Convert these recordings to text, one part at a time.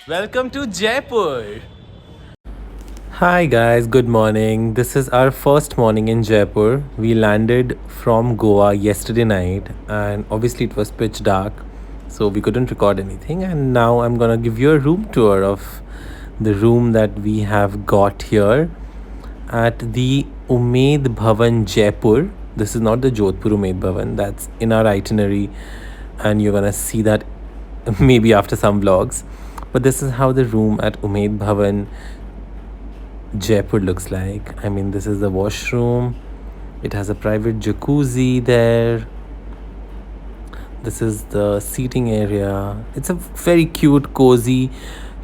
Welcome to Jaipur. Hi guys, good morning. This is our first morning in Jaipur. We landed from Goa yesterday night and obviously it was pitch dark, so we couldn't record anything. And now I'm gonna give you a room tour of the room that we have got here at the Umaid Bhavan Jaipur. This is not the Jodhpur Umaid Bhavan, that's in our itinerary, and you're gonna see that maybe after some vlogs. But this is how the room at Umaid Bhavan Jaipur looks like. I mean, this is the washroom. It has a private jacuzzi there. This is the seating area. It's a very cute, cozy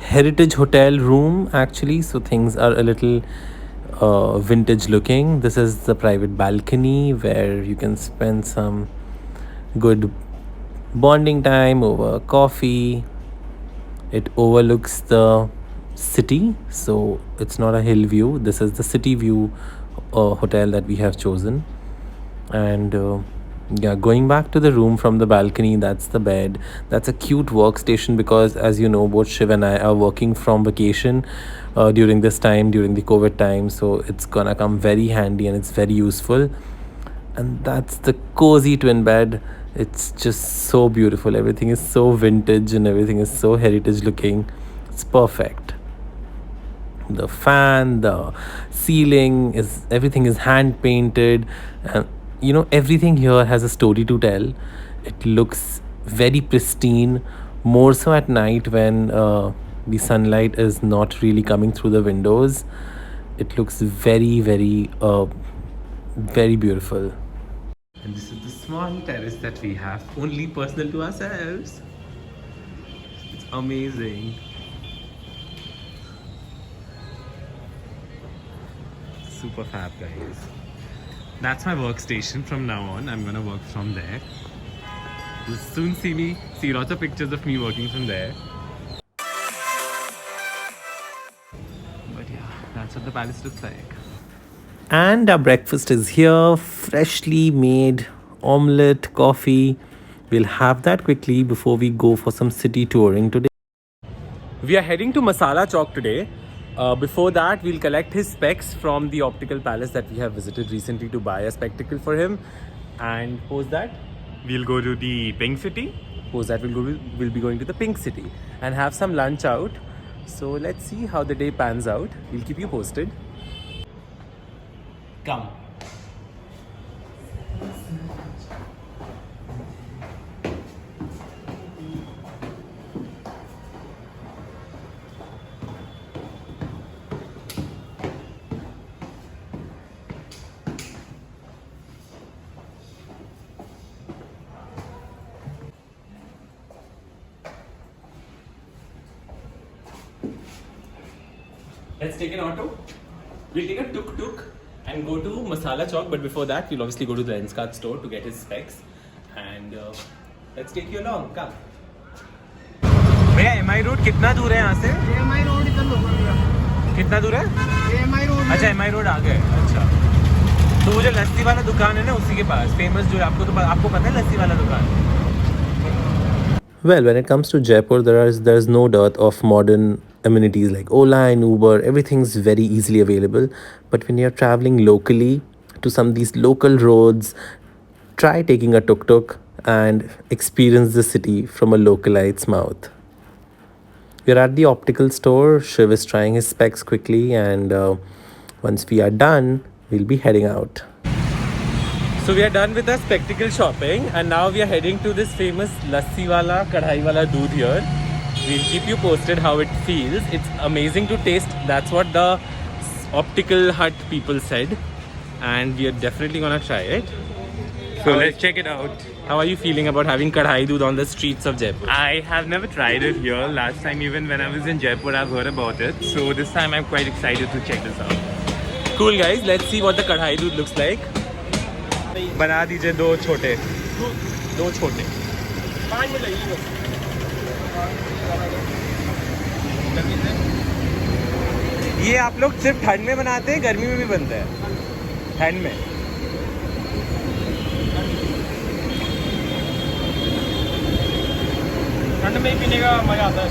heritage hotel room actually. So things are a little vintage looking. This is the private balcony where you can spend some good bonding time over coffee. It overlooks the city, so it's not a hill view. This is the city view hotel that we have chosen. And yeah, going back to the room from the balcony, that's the bed. That's a cute workstation because, as you know, both Shiv and I are working from vacation during this time, during the COVID time. So it's gonna come very handy and it's very useful. And that's the cozy twin bed. It's just so beautiful. Everything is so vintage and everything is so heritage looking. It's perfect. The fan, the ceiling is everything is hand painted, and everything here has a story to tell. It looks very pristine, more so at night when the sunlight is not really coming through the windows. It looks very, very beautiful. And this is the small terrace that we have, only personal to ourselves. It's amazing. Super fab, guys. That's my workstation from now on. I'm gonna work from there. You'll soon see lots of pictures of me working from there. But yeah, that's what the palace looks like. And our breakfast is here, freshly made omelette, coffee. We'll have that quickly before we go for some city touring today. We are heading to Masala Chowk today. Before that, we'll collect his specs from the optical palace that we have visited recently to buy a spectacle for him. And post that, we'll go to the Pink City. Post that, we'll be going to the Pink City and have some lunch out. So let's see how the day pans out. We'll keep you posted. Come. Let's take an auto. We'll take a tuk-tuk and go to Masala Chowk, but before that, we'll obviously go to the Lenskart store to get his specs. And let's take you along. Come. भैया MI road कितना दूर है यहाँ से? MI road इधर होगा। कितना दूर है? MI road. अच्छा MI रोड आ गए। अच्छा। तो वो जो लस्सी वाला दुकान है ना, उसी के पास फेमस जो आपको पता है लस्सी वाला दुकान? Well, when it comes to Jaipur, there's no dearth of modern amenities like Ola and Uber. Everything's very easily available. But when you're traveling locally to some of these local roads, try taking a tuk-tuk and experience the city from a localite's mouth. We're at the optical store. Shiv is trying his specs quickly, and once we are done, we'll be heading out. So we are done with our spectacle shopping, and now we are heading to this famous lassi wala, kadhai wala doodh here. We'll keep you posted how it feels. It's amazing to taste. That's what the optical hut people said, and we are definitely gonna try it. So let's check it out. How are you feeling about having kadhai doodh on the streets of Jaipur? I have never tried it here. Last time, even when I was in Jaipur, I've heard about it. So this time, I'm quite excited to check this out. Cool, guys. Let's see what the kadhai doodh looks like. बना दीजिए दो छोटे ये आप लोग सिर्फ ठंड में बनाते हैं, गर्मी में भी बनता है? ठंड में। ठंड में ही पीने का मजा आता है।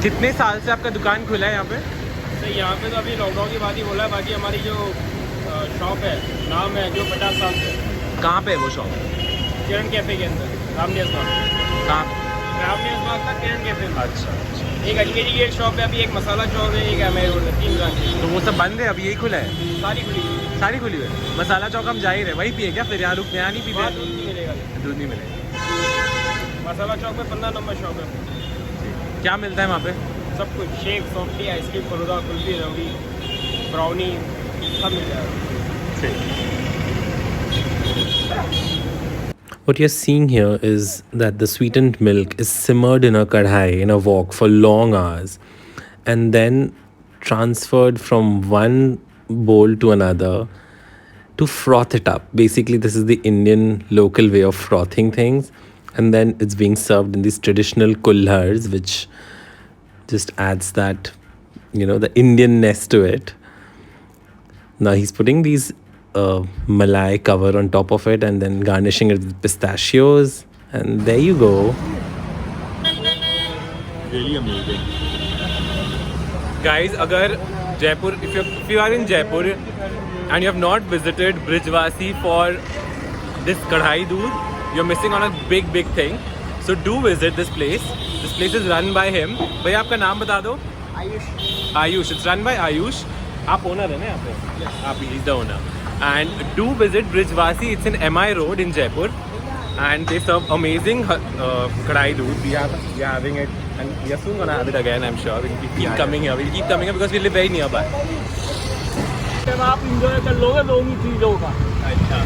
कितने साल से आपका दुकान खुला है यहाँ पे? तो यहाँ पे तो अभी लॉकडाउन की बात ही बोला है, बाकी हमारी जो शॉप है, नाम है जो 50 साल से कहाँ पे है वो शॉप? किरण कैफ़े के अंदर, रामनियाज बाग। कहाँ? रामनियाज बाग का किरण कैफ़े में। अच्छा। एक अजमेरी की एक शॉप है, अभी एक मसाला चौक है, एक एमआई रोड है, 3 ब्रांच है। तो वो सब बंद है, अभी यही खुला है? सारी खुली है। सारी खुली हुई है। मसाला चौक हम जा ही रहे, वही पिए क्या? फिर यहाँ रुक, यहाँ नहीं वहाँ पीते? दूध नहीं मिलेगा। दूध नहीं मिलेगा। मसाला चौक में 15 नंबर शॉप है। क्या मिलता है वहाँ पे? सब कुछ, shake, softy, ice cream, falooda, kulfi, rabri, brownie, सब मिल जाएगा। What you're seeing here is that the sweetened milk is simmered in a kadhai in a wok for long hours and then transferred from one bowl to another to froth it up. Basically, this is the Indian local way of frothing things, and then it's being served in these traditional kulhars, which just adds that, the Indianness to it. Now he's putting these malai cover on top of it and then garnishing it with pistachios, and there you go. Really amazing. Guys, अगर Jaipur, if you are in Jaipur and you have not visited Brijwasi for this kadhai doodh, you're missing on a big thing. So do visit this place. This place is run by him. भैया आपका नाम बता दो? Ayush. It's run by Ayush. आप owner है ना यहाँ पे? आप he's the owner. And do visit Brijwasi. It's in MI Road in Jaipur, and they serve amazing kadai doodh. We are having it, and we are soon gonna have it again. I'm sure we'll keep coming here. We'll keep coming here because we live very nearby. जब आप enjoy कर लोगे दोनों चीज़ों का, अच्छा,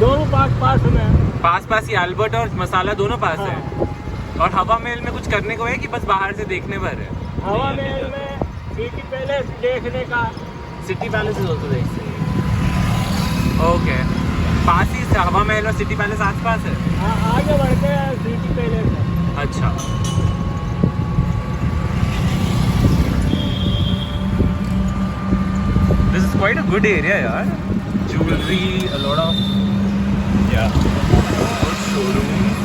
दोनों पास में। पास ही अल्बर्ट और मसाला दोनों पास है। और हवा महल में कुछ करने को है कि बस बाहर से देखने भर है? हवा महल में सिटी पैलेस देखने का। सिटी पैलेस इज ऑल्सो देख सकते। ओके, पास ही हवा महल और सिटी पैलेस आसपास है? हाँ, आगे बढ़ के सिटी पैलेस है। अच्छा, this is quite a good area यार। Jewelry, a lot of good showrooms,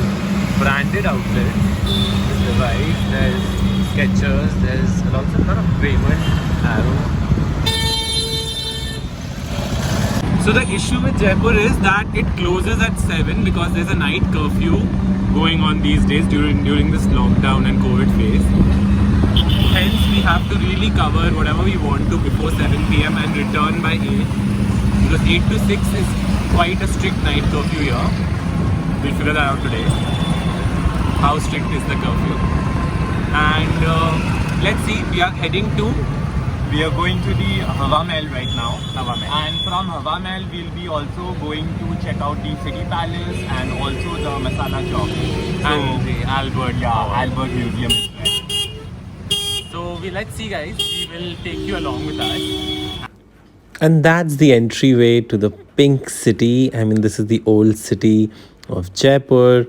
branded outlets. There's Levi's, there's Skechers, there's also a lot of Raymond, Arrow. So the issue with Jaipur is that it closes at 7 because there's a night curfew going on these days during this lockdown and COVID phase. Hence, we have to really cover whatever we want to before 7 PM and return by 8. Because 8 to 6 is quite a strict night curfew here. We'll figure that out today. How strict is the curfew? And let's see, we are heading to... We are going to the Hawa Mahal right now. Hawa Mahal. And from Hawa Mahal, we'll be also going to check out the City Palace and also the Masala Chowk. And the Albert. Albert Museum is there. So let's see guys, we will take you along with us. And that's the entryway to the Pink City. I mean, this is the old city of Jaipur.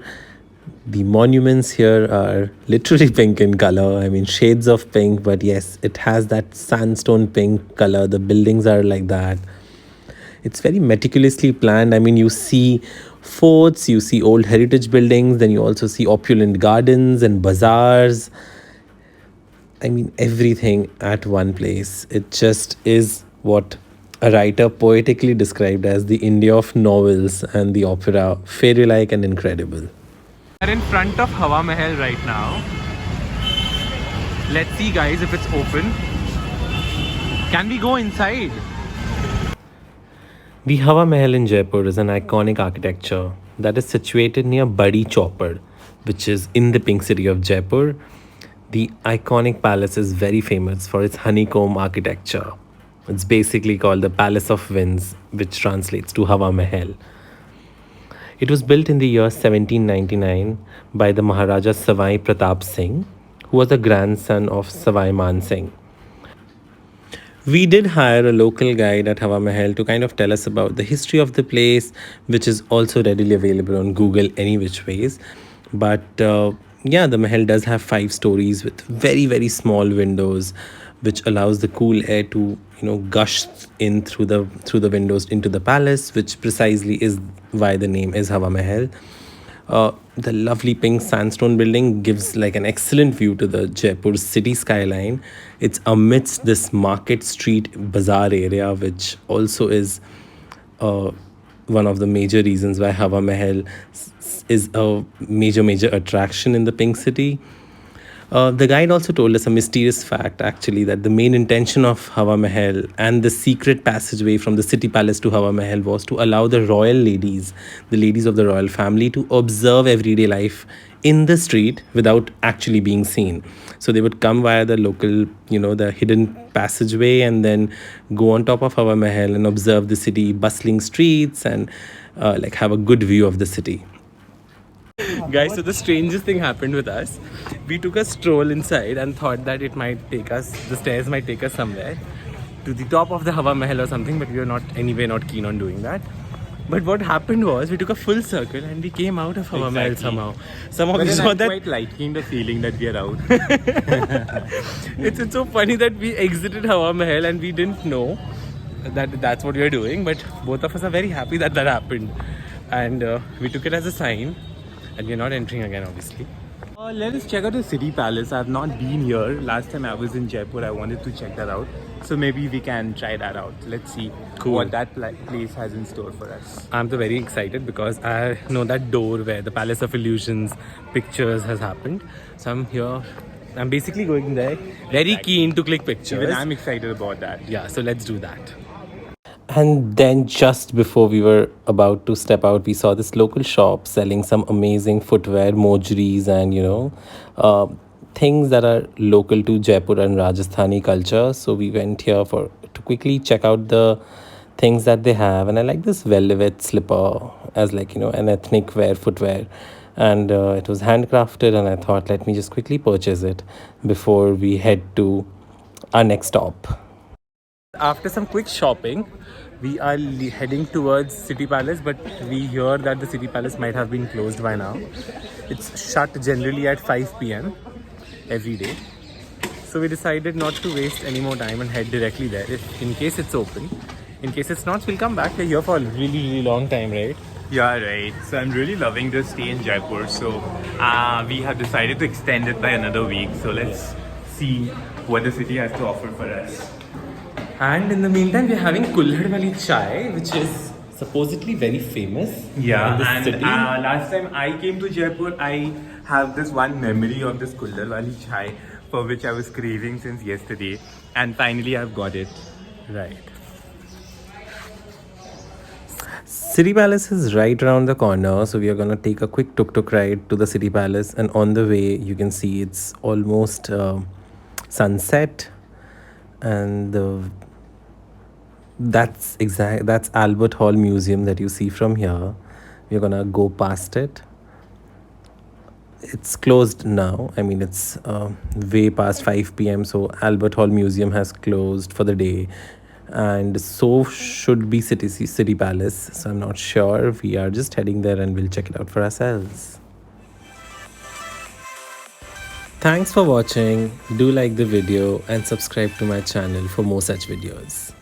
The monuments here are literally pink in color. I mean, shades of pink, but yes, it has that sandstone pink color. The buildings are like that. It's very meticulously planned. I mean, you see forts, you see old heritage buildings, then you also see opulent gardens and bazaars. I mean, everything at one place. It just is what a writer poetically described as the India of novels and the opera, fairy-like and incredible. We are in front of Hawa Mahal right now. Let's see guys if it's open. Can we go inside? The Hawa Mahal in Jaipur is an iconic architecture that is situated near Badi Chowpad, which is in the pink city of Jaipur. The iconic palace is very famous for its honeycomb architecture. It's basically called the Palace of Winds, which translates to Hawa Mahal. It was built in the year 1799 by the Maharaja Savai Pratap Singh, who was the grandson of Savai Man Singh. We did hire a local guide at Hawa Mahal to kind of tell us about the history of the place, which is also readily available on Google any which ways. But yeah, the Mahal does have 5 stories with very, very small windows, which allows the cool air to gush in through the windows into the palace, which precisely is why the name is Hawa Mahal. The lovely pink sandstone building gives like an excellent view to the Jaipur city skyline. It's amidst this market street bazaar area, which also is one of the major reasons why Hawa Mahal is a major attraction in the Pink City. The guide also told us a mysterious fact, actually, that the main intention of Hawa Mahal and the secret passageway from the city palace to Hawa Mahal was to allow the royal ladies, the ladies of the royal family, to observe everyday life in the street without actually being seen. So they would come via the local, the hidden passageway, and then go on top of Hawa Mahal and observe the city, bustling streets, and like have a good view of the city. Guys, so the strangest thing happened with us. We took a stroll inside and thought that the stairs might take us somewhere to the top of the Hawa Mahal or something, but we were not keen on doing that. But what happened was we took a full circle and we came out of Hawa Mahal somehow. Somehow we saw that. Quite liking the feeling that we are out. It's so funny that we exited Hawa Mahal and we didn't know that that's what we were doing, but both of us are very happy that happened. And we took it as a sign. And we're not entering again, obviously. Let us check out the city palace. I've not been here. Last time I was in Jaipur, I wanted to check that out. So maybe we can try that out. Let's see what that place has in store for us. I'm so very excited because I know that door where the Palace of Illusions pictures has happened. So I'm here. I'm basically going there, very keen to click pictures. Even I'm excited about that. Yeah, so let's do that. And then just before we were about to step out, we saw this local shop selling some amazing footwear, mojeries, and things that are local to Jaipur and Rajasthani culture. So we went here to quickly check out the things that they have. And I like this velvet slipper as an ethnic wear footwear. And it was handcrafted, and I thought, let me just quickly purchase it before we head to our next stop. After some quick shopping, we are heading towards City Palace, but we hear that the City Palace might have been closed by now. It's shut generally at 5 p.m. every day. So we decided not to waste any more time and head directly there in case it's open. In case it's not, we'll come back. We're here for a really long time, right? Yeah, right. So I'm really loving the stay in Jaipur. So we have decided to extend it by another week. So let's see what the city has to offer for us. And in the meantime, we're having Kullad Wali chai, which is supposedly very famous in this city. Last time I came to Jaipur, I have this one memory of this Kullad Wali chai for which I was craving since yesterday. And finally I've got it. Right. City Palace is right around the corner, so we are gonna take a quick tuk-tuk ride to the City Palace, and on the way you can see it's almost sunset, and that's Albert Hall Museum that you see from here. We're gonna go past it. It's closed now. I mean, it's way past 5 p.m. So Albert Hall Museum has closed for the day, and so should be City Palace. So I'm not sure. We are just heading there and we'll check it out for ourselves. Thanks for watching. Do like the video and subscribe to my channel for more such videos.